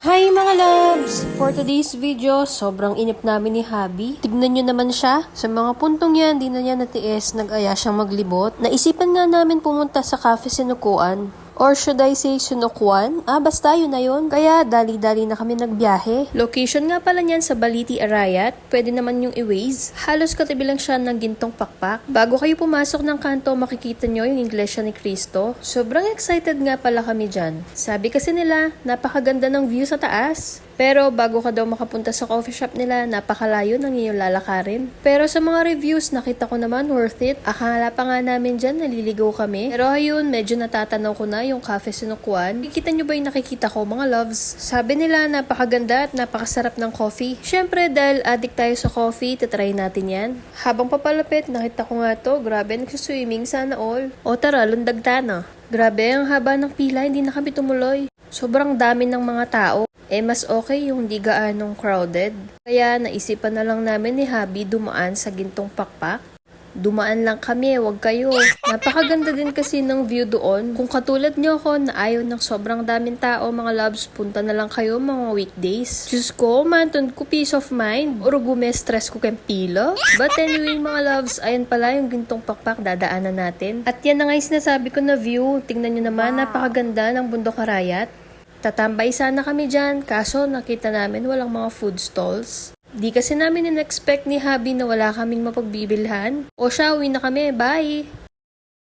Hi mga loves! For today's video, sobrang inip namin ni Habi. Tignan nyo naman siya. Sa mga puntong yan, di na niya natiis, nag-aya siyang maglibot. Naisipan nga namin pumunta sa Cafe Sinukuan. Or should I say Sunukuan? Basta yun na yun. Kaya dali-dali na kami nagbiyahe. Location nga pala niyan sa Baliti Arayat. Pwede naman yung i-Waze. Halos katabi lang siya ng Gintong Pakpak. Bago kayo pumasok ng kanto, makikita nyo yung Iglesia ni Cristo. Sobrang excited nga pala kami dyan. Sabi kasi nila, napakaganda ng view sa taas. Pero bago ka daw makapunta sa coffee shop nila, napakalayo ng iyong lalakarin. Pero sa mga reviews, nakita ko naman worth it. Akala pa nga namin dyan, naliligaw kami. Pero ayun, medyo natatanaw ko na yung Cafe Sinukuan. Kikita nyo ba yung nakikita ko mga loves? Sabi nila, napakaganda at napakasarap ng coffee. Syempre, dahil addict tayo sa coffee, tatry natin yan. Habang papalapit, nakita ko nga to, grabe nagsiswimming sana all. O tara, lundag na. Grabe, ang haba ng pila, hindi na kami tumuloy. Sobrang dami ng mga tao. Mas okay yung hindi gaanong crowded. Kaya naisipan na lang namin ni Habi dumaan sa Gintong Pakpak. Dumaan lang kami, wag kayo. Napakaganda din kasi ng view doon. Kung katulad nyo ako na ayaw ng sobrang daming tao, mga loves, punta na lang kayo mga weekdays. Diyos ko, manton ko peace of mind. Urugume stress ko kang pilo. But anyway mga loves, ayan pala yung Gintong Pakpak dadaanan natin. At yan na nga yung sinasabi ko na view. Tingnan nyo naman, napakaganda ng Bundok Arayat. Tatambay sana kami dyan, kaso nakita namin walang mga food stalls. Di kasi namin in-expect ni Habi na wala kaming mapagbibilhan. O siya, uwi na kami, bye!